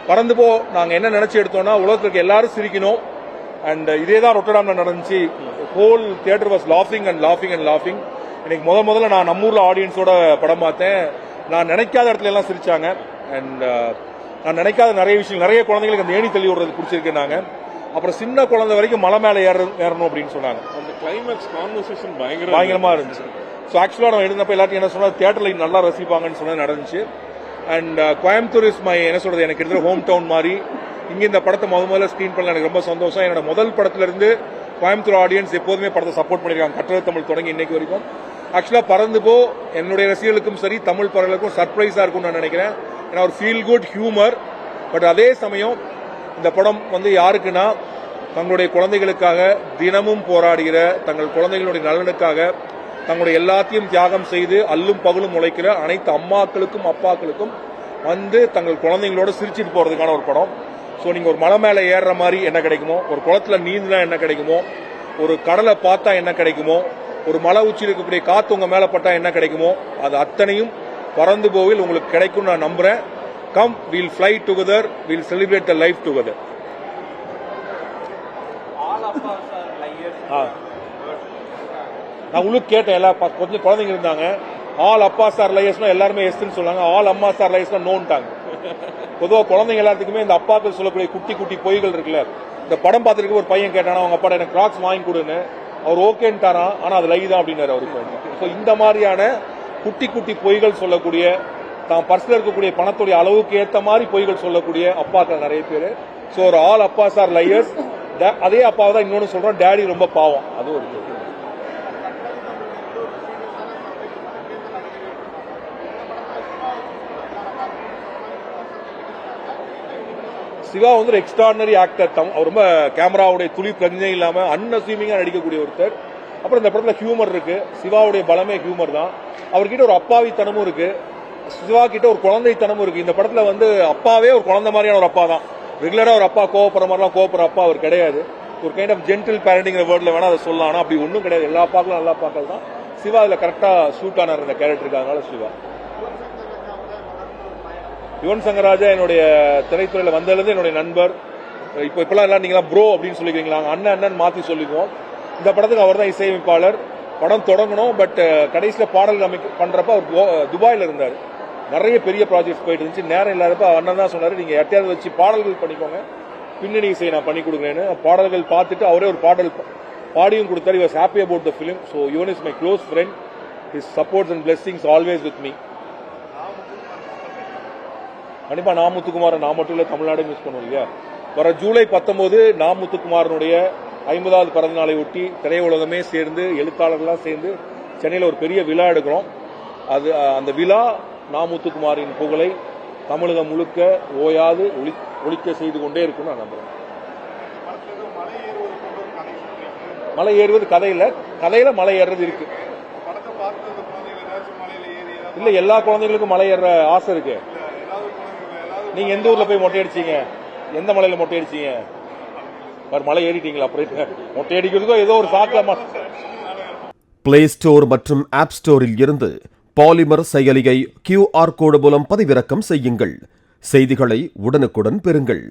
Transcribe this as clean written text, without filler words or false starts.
பறந்து போ நாங்கள் என்ன நினைச்சு எடுத்தோம்னா உலகத்தில் இருக்க எல்லாரும் சிரிக்கணும். அண்ட் இதே தான் ரொட்டர்டாம்ல நடந்துச்சு. Whole theatre was லாஃபிங் and லாஃபிங் and லாஃபிங். இன்னைக்கு முதல்ல நான் நம்ம ஊர்ல ஆடியன்ஸோட படம் பார்த்தேன். நான் நினைக்காத இடத்துல எல்லாம் சிரிச்சாங்க. அண்ட் நான் நினைக்காத நிறைய விஷயம், நிறைய குழந்தைங்களுக்கு அந்த ஏணி தள்ளி விடுறது பிடிச்சிருக்கு. நாங்க அப்புறம் சின்ன குழந்தை வரைக்கும் மலை மேலே ஏறணும் அப்படின்னு சொன்னாங்க. அந்த கிளைமேக்ஸ் கான்வர்சேஷன் பயங்கரமா இருந்துச்சு. ஸோ ஆக்சுவலாக நம்ம எழுந்தப்ப எல்லாத்தையும் என்ன சொன்னா தியேட்டர்ல நல்லா ரசிப்பாங்கன்னு சொன்னது நடந்துச்சு. அண்ட் கோயம்புத்தூர் இஸ் மை என்ன சொல்றது எனக்கு இருக்கிற ஹோம் டவுன் மாதிரி. இங்க இந்த படத்தை முதல்ல ஸ்கிரீன் பண்ணல எனக்கு ரொம்ப சந்தோஷம். என்னோட முதல் படத்துல இருந்து கோயம்புத்தூர் ஆடியன்ஸ் எப்போதுமே படத்தை சப்போர்ட் பண்ணிருக்காங்க. கட்டுரை தமிழ் தொடங்கி இன்னைக்கு வரைக்கும். ஆக்சுவலா பறந்து போ என்னுடைய ரசிகர்களுக்கும் சரி தமிழ் பறவைகளுக்கும் சர்ப்ரைஸா இருக்கும்னு நான் நினைக்கிறேன். ஏன்னா ஒரு ஃபீல் குட் ஹியூமர். பட் அதே சமயம் இந்த படம் யாருக்குன்னா தங்களுடைய குழந்தைகளுக்காக தினமும் போராடுகிற, தங்கள் குழந்தைகளுடைய நலனுக்காக தங்களுடைய எல்லாத்தையும் தியாகம் செய்து அல்லும் பகலும் உழைக்கிற அனைத்து அம்மாக்களுக்கும் அப்பாக்களுக்கும் தங்கள் குழந்தைங்களோட சிரிச்சிட்டு போறதுக்கான ஒரு படம். ஸோ நீங்க ஒரு மலை மேலே ஏறுற மாதிரி என்ன கிடைக்குமோ, ஒரு குளத்துல நீந்தினா என்ன கிடைக்குமோ, ஒரு கடலை பார்த்தா என்ன கிடைக்குமோ, ஒரு மலை உச்சியில் இருக்கக்கூடிய காத்து உங்க மேல பட்டா என்ன கிடைக்குமோ, அது அத்தனையும் பறந்து போவில் உங்களுக்கு கிடைக்கும் நான் நம்புறேன். Come, we'll fly together, we'll celebrate the life together. நான் உங்களுக்கு கேட்டேன், எல்லா கொஞ்சம் குழந்தைங்க இருந்தாங்க. ஆல் அப்பா சார் லையர்ஸ்னா எல்லாருமே எஸ்ன்னு சொன்னாங்க. ஆல் அம்மா சார் லையர்ஸ்னா நோன்ட்டாங்க. பொதுவாக குழந்தைங்க எல்லாத்துக்குமே இந்த அப்பாக்கள் சொல்லக்கூடிய குட்டி குட்டி பொய்கள் இருக்குல்ல. இந்த படம் பார்த்துருக்கு ஒரு பையன் கேட்டானா அவங்க அப்பா எனக்கு கிராக்ஸ் வாங்கி கொடுன்னு. அவர் ஓகேன்ட்டாரான், ஆனா அது லை தான் அப்படின்னாரு அவருக்கு. ஸோ இந்த மாதிரியான குட்டி குட்டி பொய்கள் சொல்லக்கூடிய, தான் பர்ஸ்ல இருக்கக்கூடிய பணத்துடைய அளவுக்கு ஏற்ற மாதிரி பொய்கள் சொல்லக்கூடிய அப்பாக்கள் நிறைய பேர். ஸோ ஒரு ஆல் அப்பா சார் லையர்ஸ். அதே அப்பாவை தான் இன்னொன்னு சொல்றோம், டேடி ரொம்ப பாவம். அது ஒரு சிவா ஒரு எக்ஸ்ட்ராடினரி ஆக்டர். அவர் ரொம்ப கேமராவுடைய துளி பிரஜை இல்லாம அன்அசீமிங்கா நடிக்கக்கூடிய ஒருத்தர். அப்புறம் இந்த படத்துல ஹியூமர் இருக்கு. சிவாவுடைய பலமே ஹியூமர் தான். அவர்கிட்ட ஒரு அப்பாவித்தனமும் இருக்கு, சிவா கிட்ட ஒரு குழந்தைத்தனமும் இருக்கு. இந்த படத்துல அப்பாவே ஒரு குழந்தை மாதிரியான ஒரு அப்பா தான். ரெகுலரா ஒரு அப்பா கோவப்படுற மாதிரிலாம் கோவப்படுற அப்பா அவர் கிடையாது. ஒரு கைண்ட் ஆஃப் ஜென்டில் பேரண்டிங்கிற வேர்ட்ல வேணா அதை சொல்லலாம். ஆனா அப்படி ஒன்றும் கிடையாது. எல்லா அப்பாக்களும் நல்ல அப்பாக்கள் தான். சிவா இதுல கரெக்டா சூட் ஆனார் இந்த கேரக்டருக்கு. அதனால சிவா. யுவன் சங்கர் ராஜா என்னுடைய திரைத்துறையில வந்ததுலேருந்து என்னுடைய நண்பர். இப்பெல்லாம் எல்லாம் நீங்க ப்ரோ அப்படின்னு சொல்லிக்கிறீங்களா, அண்ணன் மாத்தி சொல்லிக்குவோம். இந்த படத்துக்கு அவர் தான் இசையமைப்பாளர். படம் தொடங்கணும், பட் கடைசியில் பாடல் பண்றப்ப அவர் துபாயில இருந்தார். நிறைய பெரிய ப்ராஜெக்ட்ஸ் போயிட்டு இருந்துச்சு. நேரம் இல்லாதப்ப அண்ணன் தான் சொன்னாரு, நீங்க யார்ட்டையாவது வச்சு பாடல்கள் பண்ணிக்கோங்க, பின்னணி இசை நான் பண்ணி கொடுக்குறேன்னு. பாடல்கள் பார்த்துட்டு அவரே ஒரு பாடல் பாடியும் கொடுத்தாரு. Was happy about the film. So Yuvan is my close friend. His supports and blessings always with me. கண்டிப்பா நா முத்துக்குமார் நான் மட்டும் இல்ல, தமிழ்நாடு மிஸ் பண்ணுவோம் இல்லையா. வர ஜூலை 19 நா முத்துக்குமாரனுடைய 50வது பிறந்த நாளை ஒட்டி திரையுலகமே சேர்ந்து, எழுத்தாளர்கள்லாம் சேர்ந்து சென்னையில் ஒரு பெரிய விழா எடுக்கிறோம். அந்த விழா நா முத்துக்குமாரின் புகழை தமிழகம் முழுக்க ஓயாது ஒழிக்க செய்து கொண்டே இருக்கும் நான் நம்புறேன். மலை ஏறுவது கதையில மலை ஏறுறது இருக்கு. இல்ல எல்லா குழந்தைகளுக்கும் மலை ஏற ஆசை இருக்கு. நீங்க எந்த ஊர்ல போய் மொட்டை அடிச்சீங்க? எந்த மலையில மொட்டை அடிச்சீங்க? மலை ஏறிட்டீங்களா? அப்புறம் மொட்டை அடிக்கிறதுக்கோ ஏதோ ஒரு சாக்கல. பிளே ஸ்டோர் மற்றும் ஆப் ஸ்டோரில் இருந்து பாலிமர் செயலியை QR கோடு மூலம் பதிவிறக்கம் செய்யுங்கள். செய்திகளை உடனுக்குடன் பெறுங்கள்.